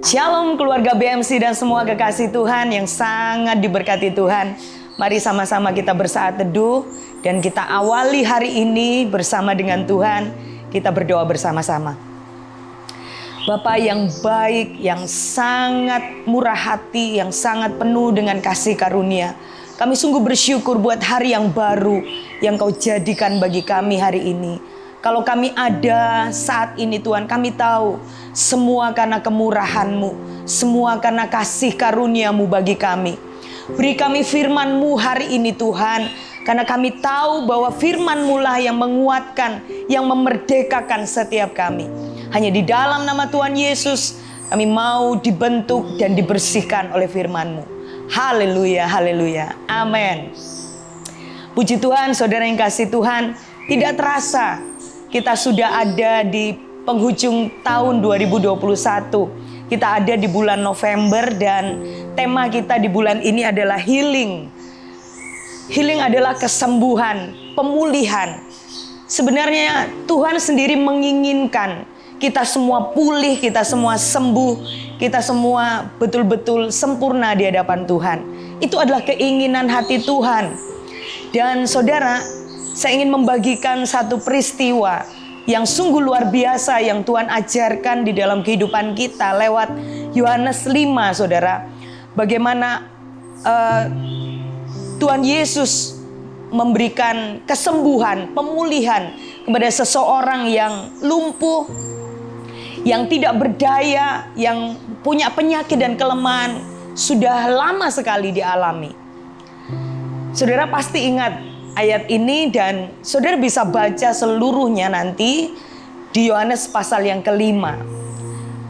Shalom keluarga BMC dan semua kekasih Tuhan yang sangat diberkati Tuhan. Mari sama-sama kita bersaat teduh dan kita awali hari ini bersama dengan Tuhan. Kita berdoa bersama-sama. Bapa yang baik, yang sangat murah hati, yang sangat penuh dengan kasih karunia. Kami sungguh bersyukur buat hari yang baru yang Kau jadikan bagi kami hari ini. Kalau kami ada saat ini Tuhan, kami tahu semua karena kemurahan-Mu, semua karena kasih karunia-Mu bagi kami. Beri kami firman-Mu hari ini Tuhan, karena kami tahu bahwa firman-Mu lah yang menguatkan, yang memerdekakan setiap kami. Hanya di dalam nama Tuhan Yesus, kami mau dibentuk dan dibersihkan oleh firman-Mu. Haleluya, haleluya, amin. Puji Tuhan, saudara yang kasih Tuhan, tidak terasa kita sudah ada di penghujung tahun 2021. Kita ada di bulan November dan tema kita di bulan ini adalah healing. Healing adalah kesembuhan, pemulihan. Sebenarnya Tuhan sendiri menginginkan kita semua pulih, kita semua sembuh, kita semua betul-betul sempurna di hadapan Tuhan. Itu adalah keinginan hati Tuhan. Dan saudara, saya ingin membagikan satu peristiwa yang sungguh luar biasa yang Tuhan ajarkan di dalam kehidupan kita lewat Yohanes 5, saudara. Bagaimana Tuhan Yesus memberikan kesembuhan, pemulihan kepada seseorang yang lumpuh, yang tidak berdaya, yang punya penyakit dan kelemahan sudah lama sekali dialami. Saudara pasti ingat ayat ini dan saudara bisa baca seluruhnya nanti di Yohanes pasal yang ke-5.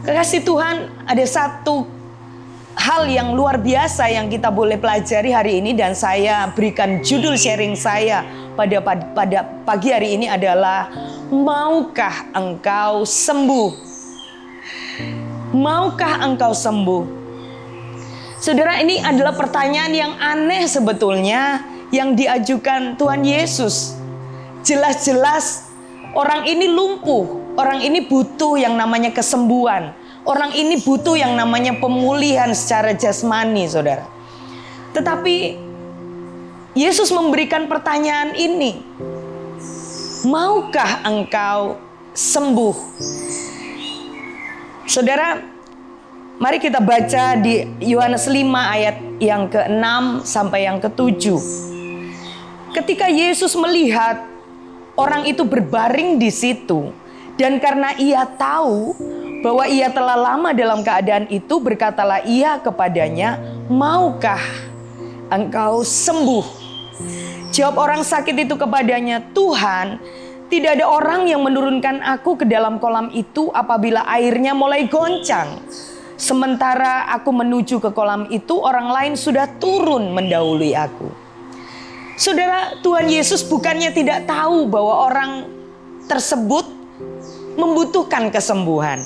Kekasih Tuhan, ada satu hal yang luar biasa yang kita boleh pelajari hari ini dan saya berikan judul sharing saya pada pagi hari ini adalah maukah engkau sembuh? Maukah engkau sembuh? Saudara, ini adalah pertanyaan yang aneh sebetulnya yang diajukan Tuhan Yesus. Jelas-jelas orang ini lumpuh, orang ini butuh yang namanya kesembuhan, orang ini butuh yang namanya pemulihan secara jasmani, saudara. Tetapi Yesus memberikan pertanyaan ini, maukah engkau sembuh? Saudara, mari kita baca di Yohanes 5 ayat yang ke-6 sampai yang ke-7. Ketika Yesus melihat orang itu berbaring di situ, dan karena ia tahu bahwa ia telah lama dalam keadaan itu, berkatalah ia kepadanya, maukah engkau sembuh? Jawab orang sakit itu kepadanya, Tuhan, tidak ada orang yang menurunkan aku ke dalam kolam itu apabila airnya mulai goncang. Sementara aku menuju ke kolam itu, orang lain sudah turun mendahului aku. Saudara, Tuhan Yesus bukannya tidak tahu bahwa orang tersebut membutuhkan kesembuhan.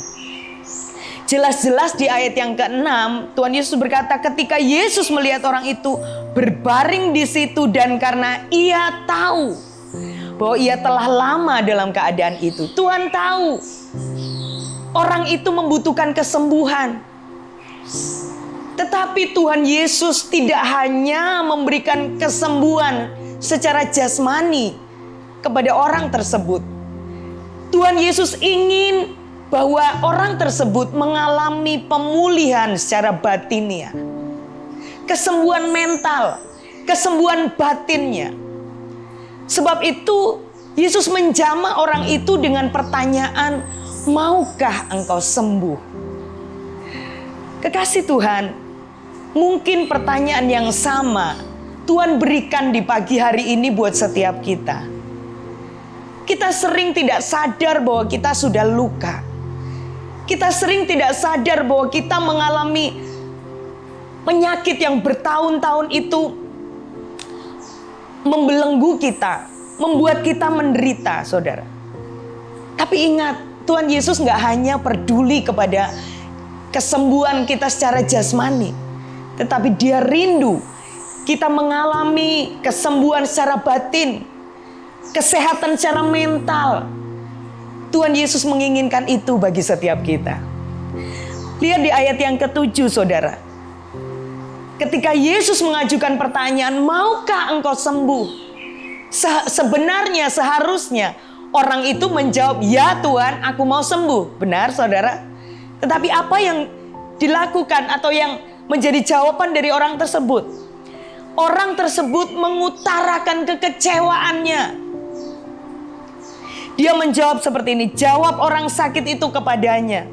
Jelas-jelas di ayat yang ke-6, Tuhan Yesus berkata ketika Yesus melihat orang itu berbaring di situ dan karena ia tahu bahwa ia telah lama dalam keadaan itu. Tuhan tahu orang itu membutuhkan kesembuhan. Tetapi Tuhan Yesus tidak hanya memberikan kesembuhan secara jasmani kepada orang tersebut. Tuhan Yesus ingin bahwa orang tersebut mengalami pemulihan secara batinnya. Kesembuhan mental, kesembuhan batinnya. Sebab itu Yesus menjamah orang itu dengan pertanyaan, maukah engkau sembuh? Kekasih Tuhan, mungkin pertanyaan yang sama Tuhan berikan di pagi hari ini buat setiap kita. Kita sering tidak sadar bahwa kita sudah luka. Kita sering tidak sadar bahwa kita mengalami penyakit yang bertahun-tahun itu membelenggu kita, membuat kita menderita, saudara. Tapi ingat, Tuhan Yesus gak hanya peduli kepada kesembuhan kita secara jasmani, tetapi Dia rindu kita mengalami kesembuhan secara batin, kesehatan secara mental. Tuhan Yesus menginginkan itu bagi setiap kita. Lihat di ayat yang ke-7, saudara. Ketika Yesus mengajukan pertanyaan, maukah engkau sembuh? Sebenarnya seharusnya orang itu menjawab, ya Tuhan, aku mau sembuh. Benar, saudara? Tetapi apa yang dilakukan atau yang menjadi jawaban dari orang tersebut? Orang tersebut mengutarakan kekecewaannya. Dia menjawab seperti ini, jawab orang sakit itu kepadanya,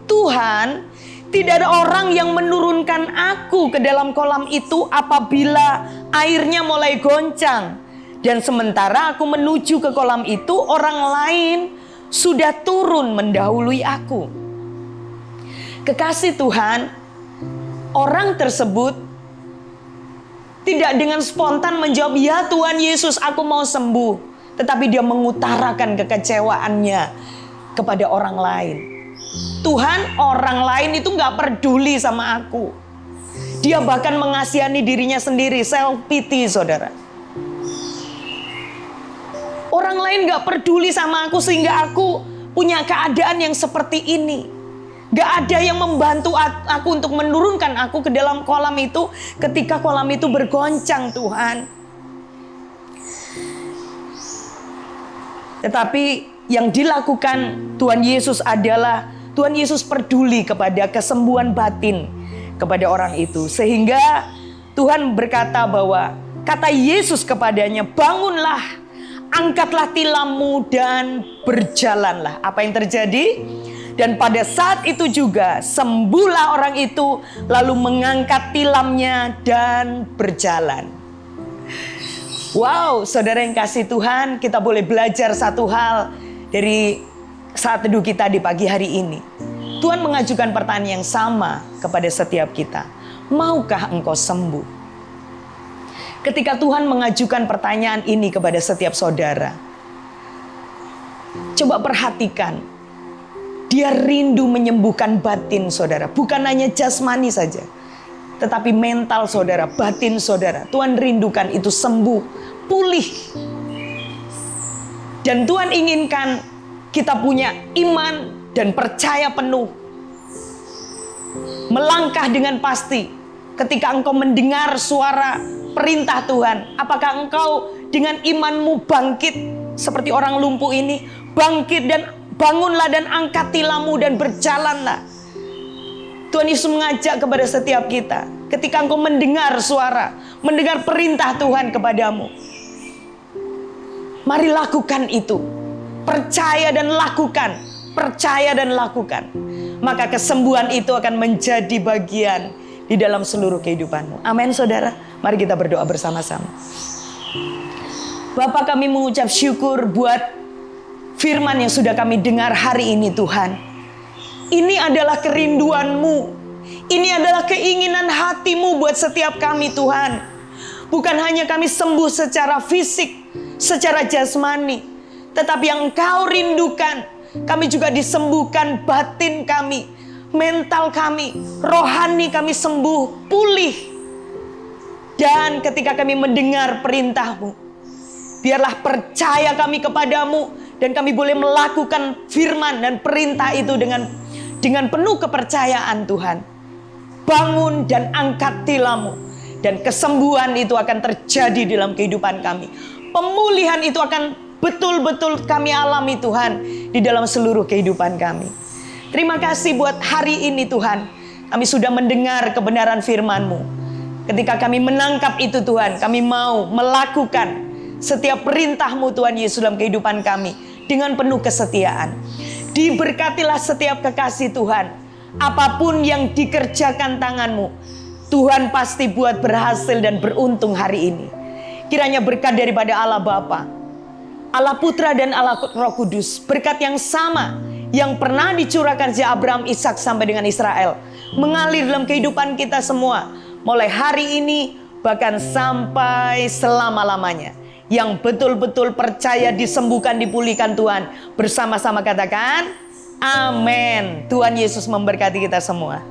Tuhan, tidak ada orang yang menurunkan aku ke dalam kolam itu apabila airnya mulai goncang. Dan sementara aku menuju ke kolam itu, orang lain sudah turun mendahului aku. Kekasih Tuhan, orang tersebut tidak dengan spontan menjawab, ya Tuhan Yesus, aku mau sembuh. Tetapi dia mengutarakan kekecewaannya kepada orang lain. Tuhan, orang lain itu gak peduli sama aku. Dia bahkan mengasihani dirinya sendiri, self pity, saudara. Orang lain gak peduli sama aku sehingga aku punya keadaan yang seperti ini. Gak ada yang membantu aku untuk menurunkan aku ke dalam kolam itu ketika kolam itu bergoncang, Tuhan. Tetapi yang dilakukan Tuhan Yesus adalah Tuhan Yesus peduli kepada kesembuhan batin kepada orang itu. Sehingga Tuhan berkata bahwa kata Yesus kepadanya, bangunlah, angkatlah tilammu dan berjalanlah. Apa yang terjadi? Dan pada saat itu juga sembuhlah orang itu, lalu mengangkat tilamnya dan berjalan. Wow, saudara yang kasih Tuhan, kita boleh belajar satu hal dari saat teduh kita di pagi hari ini. Tuhan mengajukan pertanyaan yang sama kepada setiap kita. Maukah engkau sembuh? Ketika Tuhan mengajukan pertanyaan ini kepada setiap saudara, coba perhatikan. Dia rindu menyembuhkan batin saudara. Bukan hanya jasmani saja, tetapi mental saudara, batin saudara. Tuhan rindukan itu sembuh, pulih. Dan Tuhan inginkan kita punya iman dan percaya penuh. Melangkah dengan pasti ketika engkau mendengar suara perintah Tuhan. Apakah engkau dengan imanmu bangkit seperti orang lumpuh ini? Bangkit dan bangunlah dan angkat tilammu dan berjalanlah. Tuhan Yesus mengajak kepada setiap kita. Ketika engkau mendengar suara, mendengar perintah Tuhan kepadamu, mari lakukan itu. Percaya dan lakukan. Percaya dan lakukan. Maka kesembuhan itu akan menjadi bagian di dalam seluruh kehidupanmu. Amin, saudara. Mari kita berdoa bersama-sama. Bapa, kami mengucap syukur buat firman yang sudah kami dengar hari ini, Tuhan. Ini adalah kerinduan-Mu. Ini adalah keinginan hati-Mu buat setiap kami, Tuhan. Bukan hanya kami sembuh secara fisik, secara jasmani, tetapi yang Engkau rindukan, kami juga disembuhkan batin kami, mental kami, rohani kami sembuh, pulih. Dan ketika kami mendengar perintah-Mu, biarlah percaya kami kepadamu, dan kami boleh melakukan firman dan perintah itu dengan penuh kepercayaan, Tuhan. Bangun dan angkat tilammu, dan kesembuhan itu akan terjadi dalam kehidupan kami. Pemulihan itu akan betul-betul kami alami, Tuhan, di dalam seluruh kehidupan kami. Terima kasih buat hari ini, Tuhan. Kami sudah mendengar kebenaran firman-Mu. Ketika kami menangkap itu, Tuhan, kami mau melakukan setiap perintah-Mu, Tuhan Yesus, dalam kehidupan kami dengan penuh kesetiaan. Diberkatilah setiap kekasih Tuhan. Apapun yang dikerjakan tangan-Mu, Tuhan pasti buat berhasil dan beruntung hari ini. Kiranya berkat daripada Allah Bapa, Allah Putra dan Allah Roh Kudus, berkat yang sama yang pernah dicurahkan sejak Abraham, Ishak sampai dengan Israel, mengalir dalam kehidupan kita semua, mulai hari ini bahkan sampai selama-lamanya. Yang betul-betul percaya disembuhkan, dipulihkan Tuhan, bersama-sama katakan amin. Tuhan Yesus memberkati kita semua.